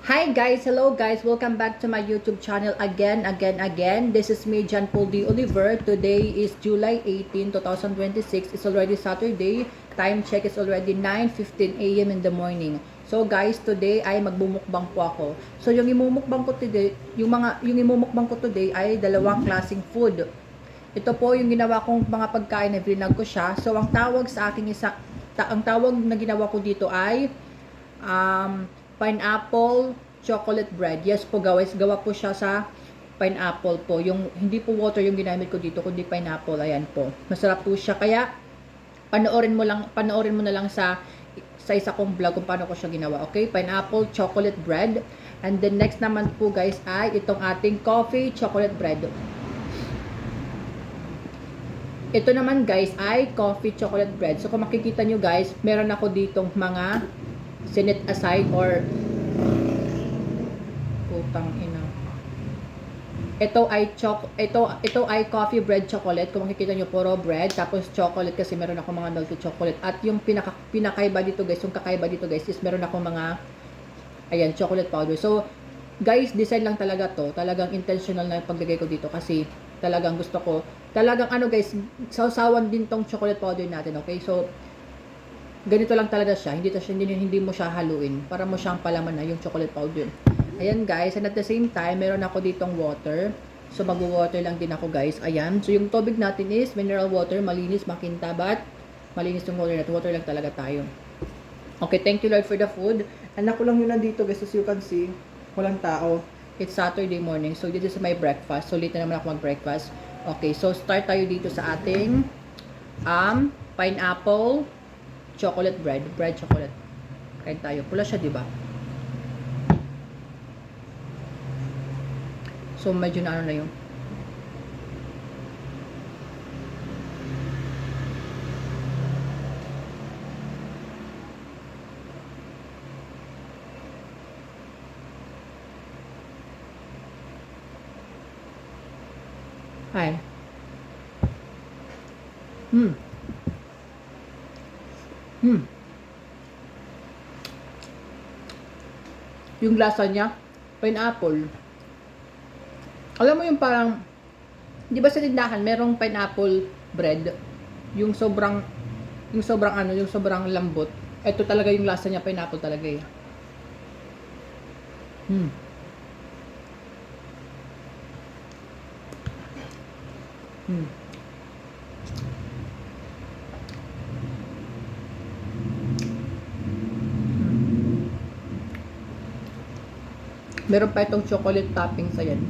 Hi guys, hello guys, welcome back to my YouTube channel again. This is me, John Paul D. Oliver. Today is July 18, 2026. It's already Saturday. Time check is already 9:15 a.m. in the morning. So guys, today ay magbumukbang po ako. So yung imumukbang ko today, yung imumukbang ko today ay dalawang klaseng food. Ito po yung ginawa kong mga pagkain na vlog ko siya. So ang tawag sa aking ang tawag na ginawa ko dito ay pineapple chocolate bread. Yes po guys, gawa po siya sa pineapple po. Yung hindi po water yung ginamit ko dito, kundi pineapple. Ayan po. Masarap po siya. Kaya panoorin mo na lang sa isa kong vlog kung paano ko siya ginawa. Okay? Pineapple chocolate bread. And then next naman po guys ay itong ating coffee chocolate bread. Ito naman guys ay coffee chocolate bread. So kung makikita nyo guys, meron ako ditong mga set aside or putang ina. Ito ay coffee bread chocolate. Kung makikita nyo, puro bread tapos chocolate kasi meron ako mga melted chocolate. At yung pinakaiba dito guys, is meron ako mga ayan, chocolate powder. So guys, design lang talaga to. Talagang intentional na paglagay ko dito kasi talagang gusto ko. Talagang ano guys, sausawan din tong chocolate powder natin, okay? So ganito lang talaga siya. Hindi mo siya haluin. Para mo siyang palaman na yung chocolate powder. Ayan guys. And at the same time, meron ako ditong water. So mag-water lang din ako guys. Ayan. So yung tubig natin is mineral water. Malinis, makintabat. Malinis yung water natin. Water lang talaga tayo. Okay, thank you Lord for the food. Anak ko lang yun nandito guys. As you can see, walang tao. It's Saturday morning. So this is my breakfast. So late na naman ako mag-breakfast. Okay, so start tayo dito sa ating pineapple chocolate bread chocolate. Kain tayo. Pula siya, 'di ba? So medyo na ano na 'yung Hi. Hmm. Hmm. Yung lasa niya, pineapple. Alam mo yung parang, di ba sa tindahan, merong pineapple bread? Yung sobrang lambot. Ito talaga yung lasa niya, pineapple talaga eh. Hmm. Hmm. Meron pa itong chocolate topping sa yan.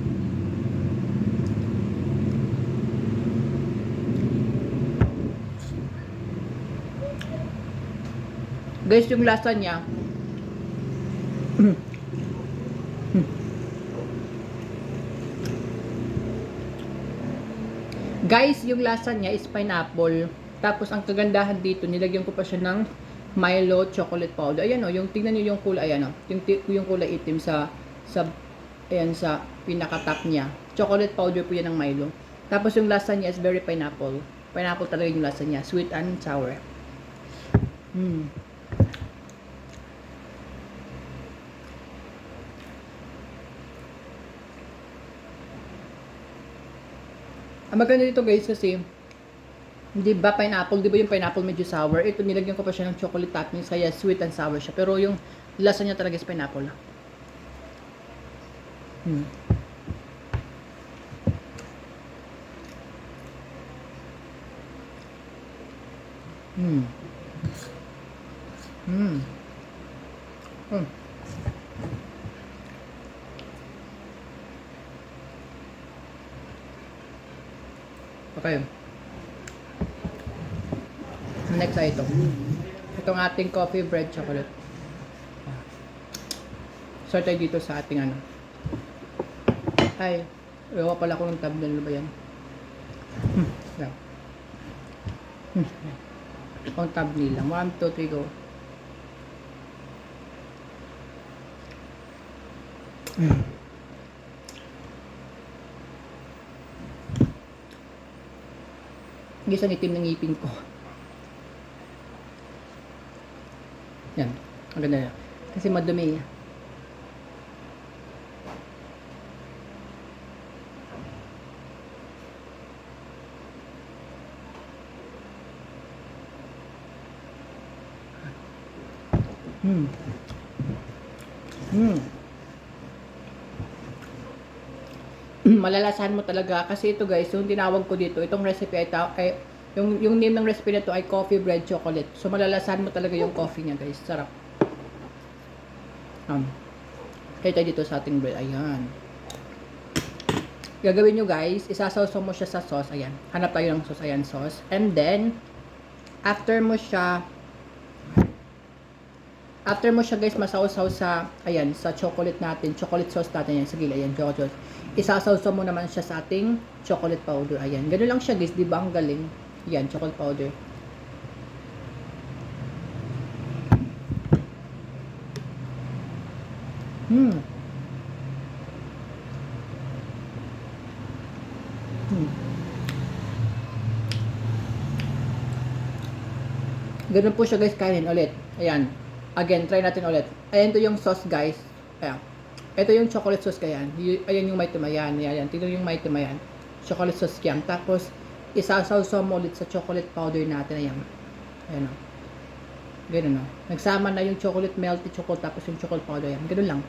Guys, yung lasa niya. Guys, yung lasa niya is pineapple. Tapos ang kagandahan dito, nilagyan ko pa siya ng Milo chocolate powder. Ayan o, yung tingnan niyo yung kulay, ayan o. Yung kulay itim ayan sa pinaka-top niya. Chocolate powder po yan ng Milo. Tapos yung lasa niya is very pineapple. Pineapple talaga yung lasa niya. Sweet and sour. Hmm. Ang maganda dito guys kasi, di ba pineapple, di ba yung pineapple medyo sour? Ito nilagyan ko pa siya ng chocolate toppings kaya sweet and sour siya. Pero yung lasa niya talaga is pineapple. Hmm. Hmm. Hmm. Hmm. Okay. Next ay ito. Itong ating coffee bread chocolate. Start tayo dito sa ating ano. Ay, ewan pala ko ng thumbnail. Ano ba yan? Yeah. Ang thumbnail lang. 1, 2, 3, go. Gisa ang itim ng ngipin ko. Yan. Ang ganda yan. Kasi madumi. Hmm. Hmm. Malalasahan mo talaga kasi ito guys, yung tinawag ko dito, itong recipe ay yung name ng recipe nito ay coffee bread chocolate. So malalasahan mo talaga yung coffee niya guys. Sarap. Kaya tayo dito sa ating bread. Ayan. Gagawin nyo guys, isasawsaw mo siya sa sauce. Ayan. Hanap tayo ng sauce. Ayan, sauce. And then, after mo siya guys masawsaw sa, ayan, sa chocolate natin. Chocolate sauce natin. Ayan, sige, ayan, chocolate sauce. Isasawsaw mo naman siya sa ating chocolate powder. Ayan. Ganun lang siya guys. Diba? Ang galing. Ayan, chocolate powder. Ganun po siya guys, kainin ulit. Ayan. Again, try natin ulit. Ayan to yung sauce guys. Ayan. Ito yung chocolate sauce kaya. Ayan yung may tumayan. Ayan. Tingnan yung may tumayan. Chocolate sauce yan. Tapos, isasawsaw mo ulit sa chocolate powder natin. Ayan. Ayan o. Ganun o. Nagsama na yung chocolate melted chocolate tapos yung chocolate powder. Ayan. Ganun lang.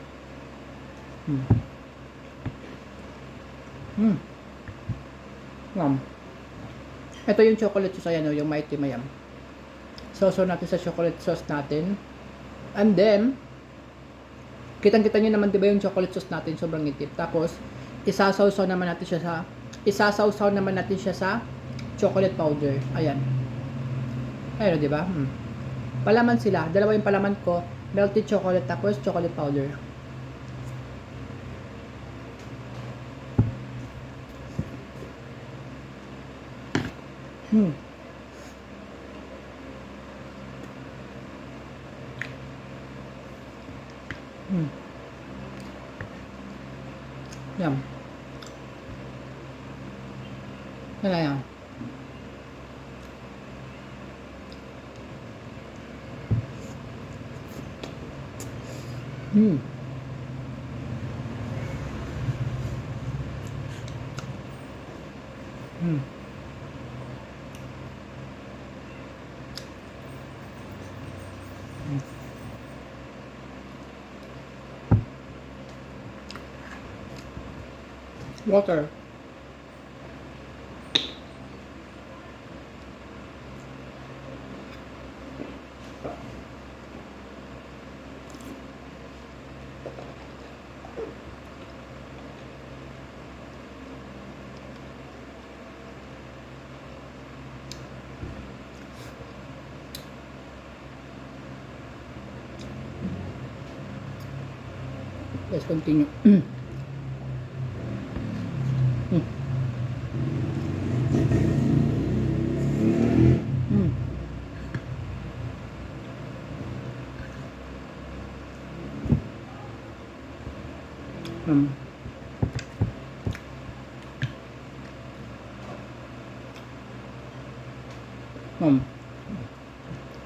Ito yung chocolate sauce. Ayan o. Yung may tumayan. Sausaw natin sa chocolate sauce natin. And then, kitang-kita nyo naman 'di ba yung chocolate sauce natin sobrang itip. Tapos, isasawsaw naman natin siya sa chocolate powder. Ayan. Ayun, 'di ba? Palaman sila. Dalawa yung palaman ko, melted chocolate tapos chocolate powder. Yum. Yan. Water. Let's continue.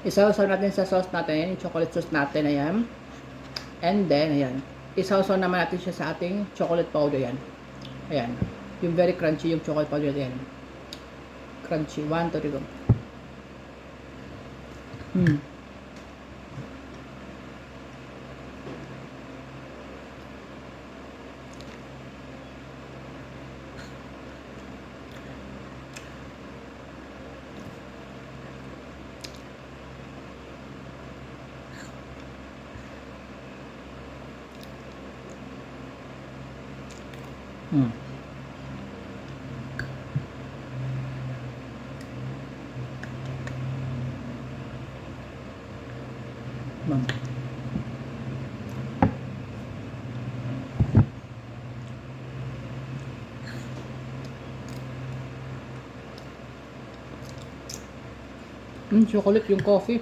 Isawsaw natin sa sauce natin, yung chocolate sauce natin, ayan. And then, ayan. Isawsaw naman natin siya sa ating chocolate powder, ayan. Ayan. Yung very crunchy yung chocolate powder, ayan. Crunchy. 1, 2, 3, go. Chocolate yung coffee.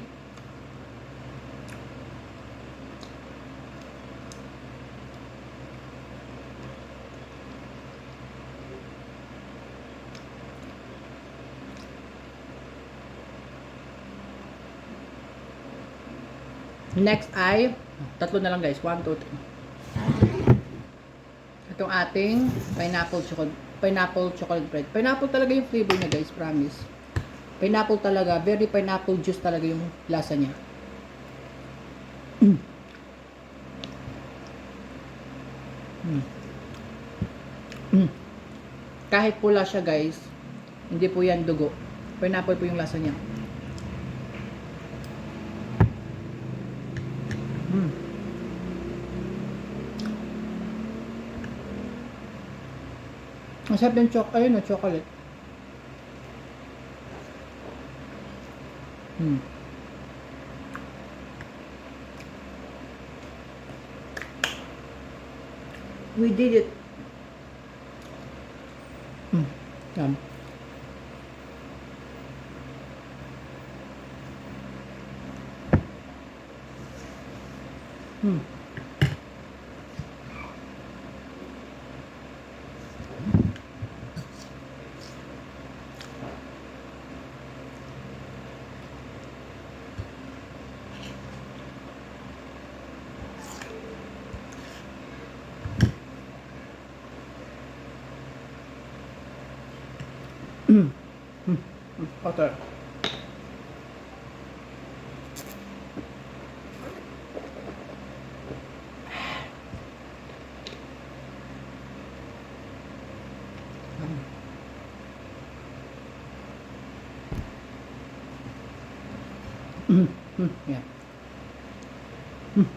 Next ay, tatlo na lang guys. 1, 2, 3. Itong ating pineapple chocolate bread. Pineapple talaga yung flavor niya guys, promise. Pineapple talaga, very pineapple juice talaga yung lasa niya. Mm. Mm. Mm. Kahit pula siya guys, hindi po yan dugo. Pineapple po yung lasa niya. Mm. Ang sarap ng ayun, chocolate. Mm. We did it. Mm. Yan. Mm. Mm. Mm. Water. Mm. Mm. Yeah. Mm.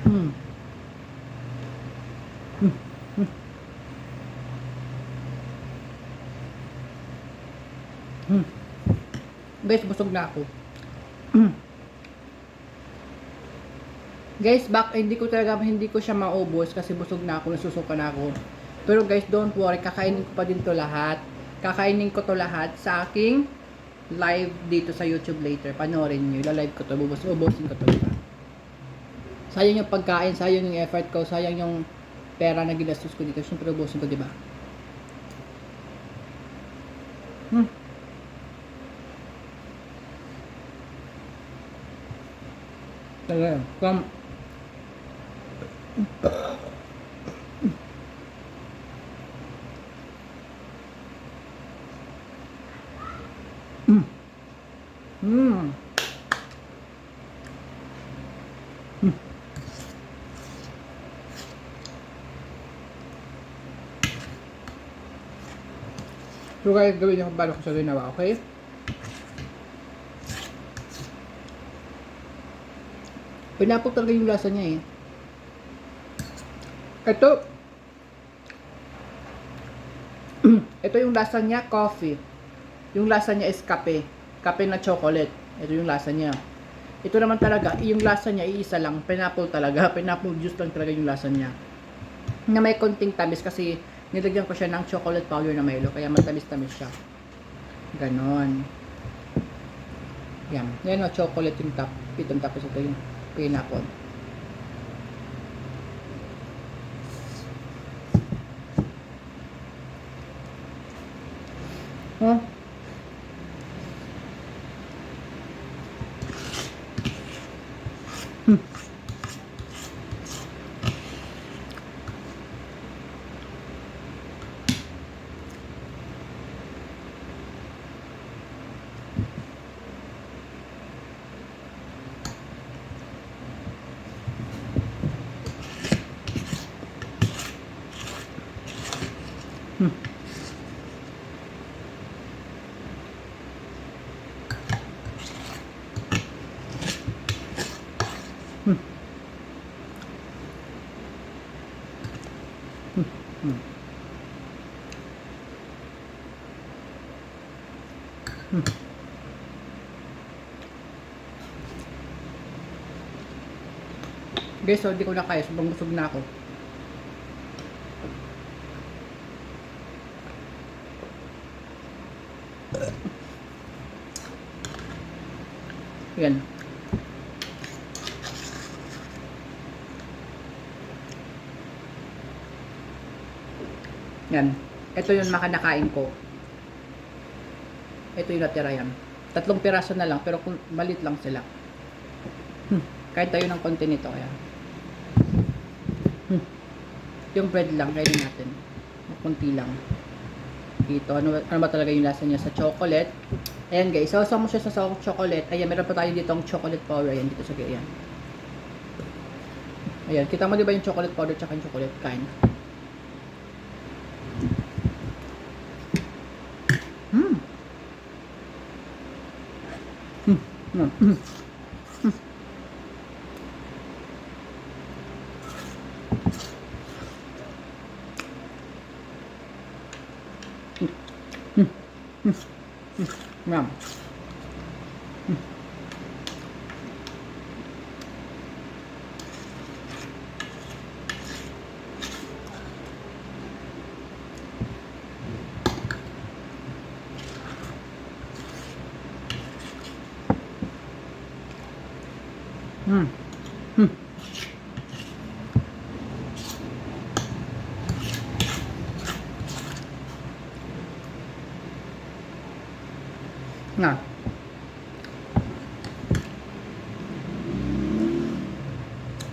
Mm. Mm. Mm. Mm. Guys, busog na ako. Mm. Guys, hindi ko siya maubos kasi busog na ako, nasusuka na ako. Pero guys, don't worry, kakainin ko pa din to lahat. Kakainin ko to lahat sa aking live dito sa YouTube later. Panoorin niyo, live ko to, ubusin ko to. Diba? Sayang yung pagkain, sayang yung effort ko, sayang yung pera na ginastos ko dito. Siyempre ubusin ko, di ba? Hmm. Talaga. Mm. Mm. Mm. So guys, gawin niyo kung paano ko sa ginawa, okay? Pinapok talaga yung lasa niya eh. Ito yung lasa niya, coffee. Yung lasa niya is kape. Kape na chocolate. Ito yung lasa niya. Ito naman talaga, yung lasa niya, iisa lang. Pineapple talaga. Pineapple juice lang talaga yung lasa niya. Na may konting tamis kasi nilagyan ko siya ng chocolate powder na Milo. Kaya matamis-tamis siya. Ganon. Yan. Yan o, chocolate yung top. Itong tapos ito yung pineapple. Huh? Hmm. Hmm. Hmm. Hmm. Hmm. Guys, so hindi ko na kaya. Sobrang busog na ako. Yan. Yan. Ito yung makanakain ko. Ito yung natira yan. 3 piraso na lang, pero kung malit lang sila. Kahit tayo ng konti nito, kaya. Yung bread lang, kainin natin. Kunti lang. dito. Ano ba talaga yung lasa niya sa chocolate. Ayan guys, sausaw mo siya sa chocolate. Ayan, meron pa tayo dito ang chocolate powder. Ayan, dito sa ayan. Ayan, kita mo di ba yung chocolate powder tsaka yung chocolate kind? Hmm. Yum. Mm. Mm. Nga.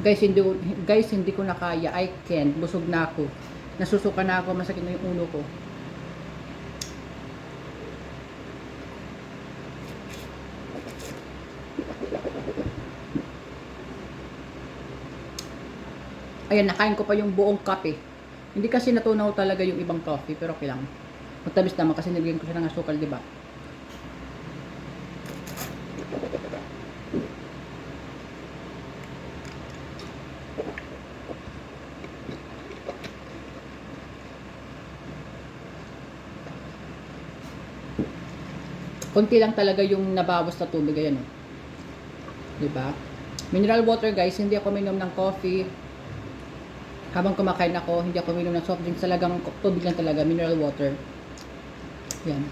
Guys, hindi ko na kaya. I can't. Busog na ako. Nasusuka na ako. Masakit na yung ulo ko. Ayan, nakain ko pa yung buong kape. Hindi kasi natunaw talaga yung ibang coffee, pero okay lang. Matamis naman kasi nilagyan ko siya ng asukal, di ba? Konti lang talaga yung nabawas na tubig, ayan oh. Di ba? Mineral water guys, hindi ako minom ng coffee. Habang kumakain ako, hindi ako minom ng soft drinks, talagang tubig lang talaga, mineral water. Yan.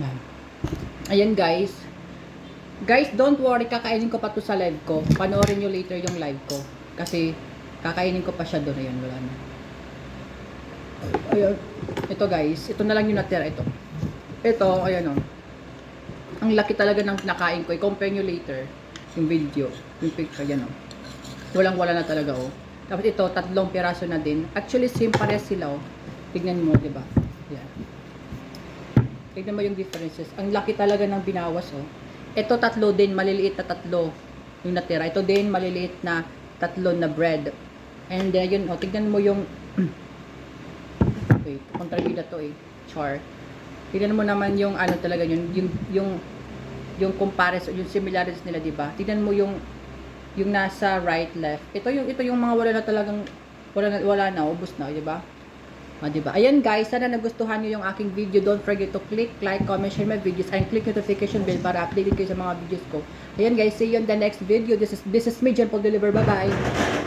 Yan. Ayan guys. Guys, don't worry, kakainin ko pa to sa live ko. Panoorin nyo later yung live ko. Kasi, kakainin ko pa siya doon. Ayan, wala na. Ayan. Ito guys, ito na lang yung natira. Ito, ayan o. Ang laki talaga ng nakain ko. I-compare nyo later yung video. Yung picture, ayan o. Walang-wala na talaga o. Tapos ito, 3 piraso na din. Actually, same pares sila o. Tignan mo, diba? Ayan. Tignan mo yung differences. Ang laki talaga ng binawas o. Ito 3 din, maliliit na 3 yung natira. Ito din, maliliit na 3 na bread. And then, yun, oh, tignan mo yung wait, kontrabida to eh. Char. Tignan mo naman yung ano talaga yun, yung comparison, yung similarities nila, di ba? Tignan mo yung nasa right, left. Ito yung mga wala na talagang, wala na, ubos na, di ba? Diba? Ayan guys, sana nagustuhan nyo yung aking video. Don't forget to click, like, comment, share my videos, and click notification bell para updated kayo sa mga videos ko. Ayan guys, see you in the next video. This is me, Jen Paul Deliver. Bye bye!